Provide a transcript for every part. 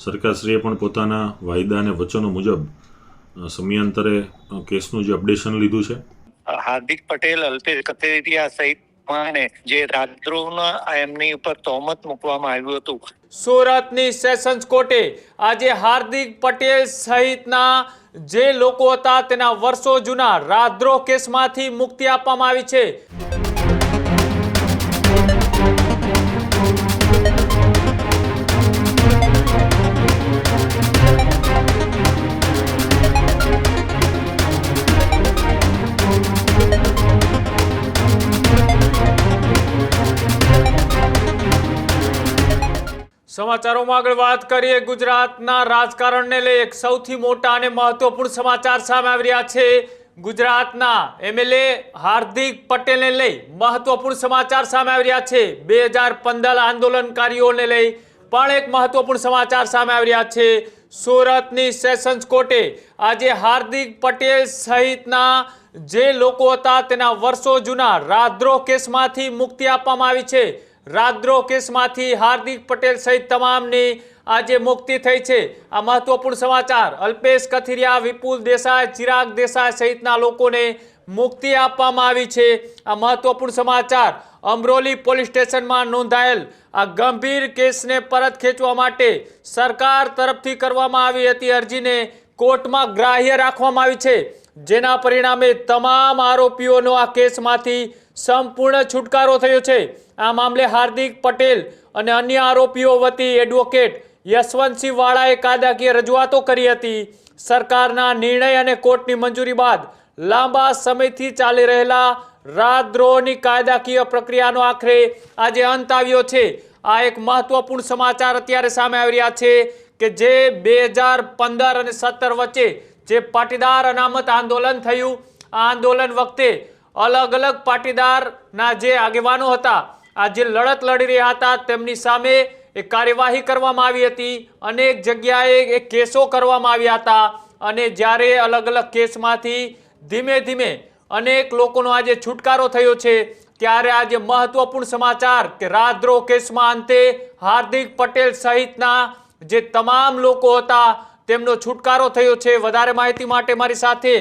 સરકારશ્રીએ પણ પોતાના વાયદા અને વચનો મુજબ સમયાંતરે કેસનું જે અપડેશન લીધું છે। હાર્દિક પટેલ, અલ્પેશ કથિરિયા સહિત જે રાજદ્રોહના એમની ઉપર તહોમત મૂકવામાં આવ્યું હતું। સુરતની સેશન્સ કોર્ટે આજે હાર્દિક પટેલ સહિતના જે લોકો હતા તેના વર્ષો જૂના રાજદ્રોહ કેસમાંથી મુક્તિ આપવામાં આવી છે। સમાચારોમાં આગળ વાત કરીએ। ગુજરાતના રાજકારણને લઈ એક સૌથી મોટા અને મહત્વપૂર્ણ સમાચાર સામે આવી રહ્યા છે। ગુજરાતના એમએલએ હાર્દિક પટેલને લઈ મહત્વપૂર્ણ સમાચાર સામે આવી રહ્યા છે। 2015 આંદોલનકારીઓને લઈ પણ એક મહત્વપૂર્ણ સમાચાર સામે આવી રહ્યા છે। સુરતની સેશન્સ કોર્ટે આજે હાર્દિક પટેલ સહિતના જે લોકો હતા તેના વર્ષો જૂના રાજદ્રોહ કેસમાંથી મુક્તિ આપવામાં આવી છે। રાજદ્રોહ કેસમાંથી હાર્દિક પટેલ સહિત તમામની આજે મુક્તિ થઈ છે। આ મહત્વપૂર્ણ સમાચાર અલ્પેશ કથિરિયા, વિપુલ દેસાઈ, ચિરાગ દેસાઈ સહિતના લોકોને મુક્તિ આપવામાં આવી છે। આ મહત્વપૂર્ણ સમાચાર અમરોલી પોલીસ સ્ટેશનમાં નોંધાયેલ આ ગંભીર કેસને પરત ખેંચવા માટે સરકાર તરફથી કરવામાં આવી હતી અરજીને કોર્ટમાં ગ્રાહ્ય રાખવામાં આવી છે, જેના પરિણામે તમામ આરોપીઓનો આ કેસમાંથી સંપૂર્ણ છુટકારો થયો છે। આ મામલે હાર્દિક પટેલ અને અન્ય આરોપીઓ વતી એડવોકેટ યશવંતસિંહ વાળાએ કાયદાકીય રજૂઆતો કરી હતી। સરકારના નિર્ણય અને કોર્ટની મંજૂરી બાદ લાંબા સમયથી ચાલી રહેલા રાજદ્રોહની કાયદાકીય પ્રક્રિયાનો આખરે આજે અંત આવ્યો છે। આ એક મહત્વપૂર્ણ સમાચાર અત્યારે સામે આવી રહ્યા છે કે જે 2015 અને 17 વચ્ચે જે પાટીદાર અનામત આંદોલન થયું, આ આંદોલન વખતે અલગ અલગ પાટીદારના જે આગેવાનો હતા, આ જે લડત લડી રહ્યા હતા તેમની સામે એક કાર્યવાહી કરવામાં આવી હતી। અનેક જગ્યાએ એક કેસો કરવામાં આવ્યા હતા અને જ્યારે અલગ અલગ કેસમાંથી ધીમે ધીમે અનેક લોકોનો આજે છુટકારો થયો છે, ત્યારે આજે મહત્વપૂર્ણ સમાચાર કે રાજદ્રોહ કેસમાં અંતે હાર્દિક પટેલ સહિતના જે તમામ લોકો હતા તેમનો છુટકારો થયો છે। વધારે માહિતી માટે મારી સાથે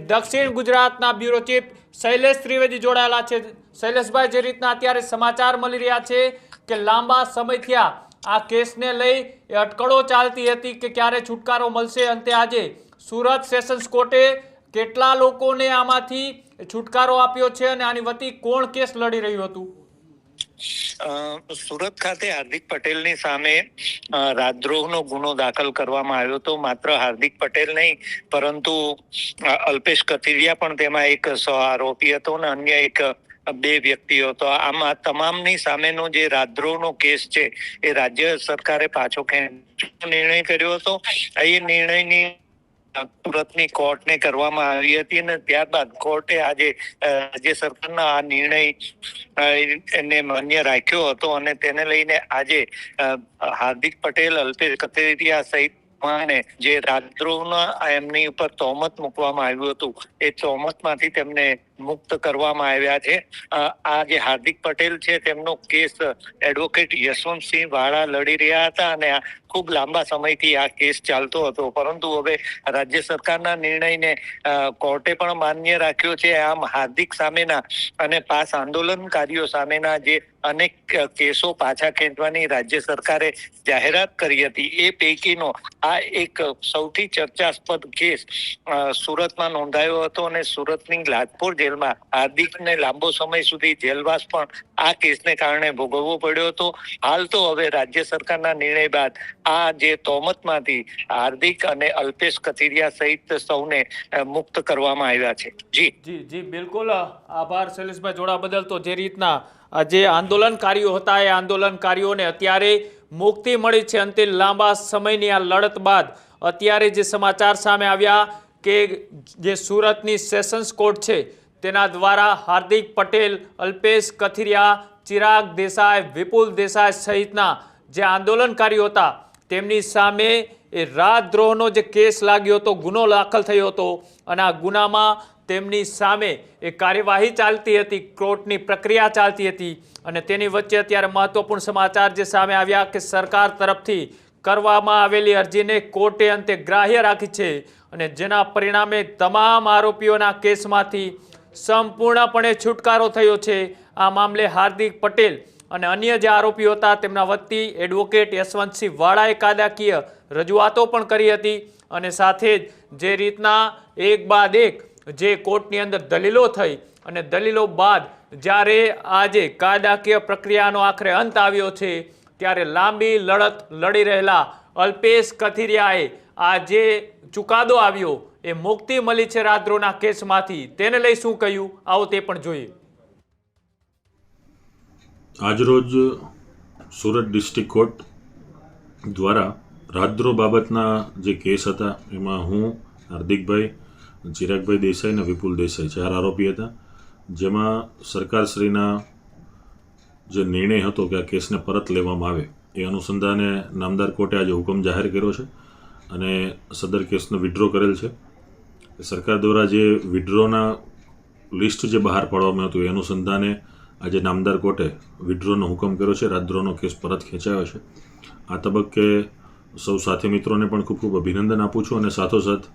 દક્ષિણ ગુજરાતના બ્યુરો ચીફ શૈલેષ ત્રિવેદી જોડાયેલા છે। શૈલેષભાઈ, જે રીતના અત્યારે સમાચાર મળી રહ્યા છે કે લાંબા સમયથી આ કેસને લઈ અટકળો ચાલતી હતી કે ક્યારે છુટકારો મળશે, અંતે આજે સુરત સેશન્સ કોર્ટે કેટલા લોકોને આમાંથી છુટકારો આપ્યો છે અને આની વતી કોણ કેસ લડી રહ્યું હતું? સુરત ખાતે હાર્દિક પટેલની સામે રાજદ્રોહનો ગુનો દાખલ કરવામાં આવ્યો હતો। માત્ર હાર્દિક પટેલ નહીં પરંતુ અલ્પેશ કથિરિયા પણ તેમાં એક સહ આરોપી હતો અને અન્ય એક 2 વ્યક્તિઓ હતો। આમાં તમામની સામેનો જે રાજદ્રોહનો કેસ છે એ રાજ્ય સરકારે પાછો ખેંચવાનો નિર્ણય કર્યો હતો। એ નિર્ણયની સુરતની કોર્ટને કરવામાં આવી હતી અને ત્યારબાદ કોર્ટે આજે રાજ્ય સરકારના આ નિર્ણયને માન્ય રાખ્યો હતો અને તેને લઈને આજે હાર્દિક પટેલ, અલ્પેશ કથિરિયા સહિત જે રાજદ્રોહના એમની ઉપર તહોમત મૂકવામાં આવ્યું હતું એ તહોમતમાંથી તેમને મુક્ત કરવામાં આવ્યા છે। આ જે હાર્દિક પટેલ છે તેમનો કેસ એડવોકેટ યશવંતસિંહ વાળા લડી રહ્યા હતા અને ખૂબ લાંબા સમયથી આ કેસ ચાલતો હતો, પરંતુ હવે રાજ્ય સરકારના નિર્ણયને કોર્ટે પણ માન્ય રાખ્યો છે। આમ હાર્દિક સામેના અને પાસ આંદોલનકારીઓ સામેના જે અનેક કેસો પાછા ખેંચવાની રાજ્ય સરકારે જાહેરાત કરી હતી એ પૈકીનો આ એક સૌથી ચર્ચાસ્પદ કેસ સુરતમાં નોંધાયો હતો અને સુરતની લાજપોર જેલમાં હાર્દિકને લાંબો સમય સુધી જેલવાસ પણ આ કેસને કારણે ભોગવવો પડ્યો હતો। હાલ તો હવે રાજ્ય સરકારના નિર્ણય બાદ આ જે તહોમતમાંથી હાર્દિક અને અલ્પેશ કથિરિયા સહિત સૌને મુક્ત કરવામાં આવ્યા છે। જી બિલકુલ, આભાર શૈલેષભાઈ જોડા બદલ। તો જે રીતના જે આંદોલનકારીઓ હતા એ આંદોલનકારીઓને અત્યારે મુક્તિ મળી છે અંતે લાંબા સમયની આ લડત બાદ અત્યારે જે સમાચાર સામે આવ્યા કે જે સુરતની સેશન્સ કોર્ટ છે તેના દ્વારા હાર્દિક પટેલ, અલ્પેશ કથિરિયા, ચિરાગ દેસાઈ, વિપુલ દેસાઈ સહિતના જે આંદોલનકારીઓ હતા તેમની સામે એ રાજદ્રોહનો જે કેસ લાગ્યો હતો, ગુનો દાખલ થયો હતો અને આ ગુનામાં તેમની સામે એક કાર્યવાહી ચાલતી હતી, કોર્ટની પ્રક્રિયા ચાલતી હતી અને તેની વચ્ચે અત્યારે મહત્વપૂર્ણ સમાચાર જે સામે આવ્યા કે સરકાર તરફથી કરવામાં આવેલી અરજીને કોર્ટે અંતે ગ્રાહ્ય રાખી છે અને જેના પરિણામે તમામ આરોપીઓના કેસમાંથી સંપૂર્ણપણે છુટકારો થયો છે. આ મામલે હાર્દિક પટેલ અને અન્ય જે આરોપીઓ હતા તેમના વતી એડવોકેટ યશવંતસિંહ વાળાએ કાયદાકીય રજૂઆતો પણ કરી હતી અને સાથે જ જે રીતના એક બાદ એક જે કોર્ટની અંદર દલીલો થઈ અને દલીલો બાદ જ્યારે આજે કાયદાકીય પ્રક્રિયાનો આખરે અંત આવ્યો છે ત્યારે લાંબી લડત લડી રહેલા અલ્પેશ કથિરિયાએ આ જે ચુકાદો આવ્યો એ મુક્તિ મળી છે રાજદ્રોહના કેસમાંથી. તેને લઈ શું કહ્યું આવો તે પણ જોઈએ. આજરોજ સુરત ડિસ્ટ્રિક્ટ કોર્ટ દ્વારા રાજદ્રોહ બાબતના જે કેસ હતા એમાં હું, હાર્દિકભાઈ, ચિરાગભાઈ દેસાઈ અને વિપુલ દેસાઈ 4 આરોપી હતા. જેમાં સરકારશ્રીના જે નિર્ણય હતો કે આ કેસને પરત લેવામાં આવે એ અનુસંધાને નામદાર કોર્ટે આજે હુકમ જાહેર કર્યો છે અને સદર કેસનો વિડ્રો કરેલ છે. સરકાર દ્વારા જે વિડ્રોના લિસ્ટ જે બહાર પાડવામાં હતું એ અનુસંધાને આજે નામદાર કોર્ટે વિડ્રોનો હુકમ કર્યો છે. રાજદ્રોહનો કેસ પરત ખેંચાયો છે. આ તબક્કે સૌ સાથી મિત્રોને પણ ખૂબ ખૂબ અભિનંદન આપું છું અને સાથોસાથ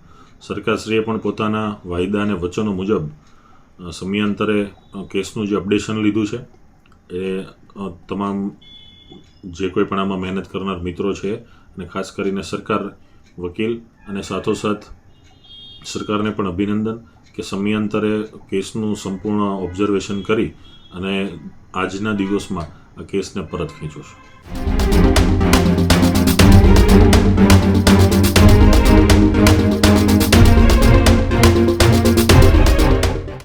સરકારશ્રીએ પણ પોતાના વાયદા અને વચનો મુજબ સમયાંતરે કેસનું જે અપડેશન લીધું છે એ તમામ જે કોઈ પણ આમાં મહેનત કરનાર મિત્રો છે અને ખાસ કરીને સરકાર, વકીલ અને સાથોસાથ સરકારને પણ અભિનંદન કે સમયાંતરે કેસનું સંપૂર્ણ ઓબ્ઝર્વેશન કરી અને આજના દિવસમાં આ કેસને પરત ખેંચ્યો છે.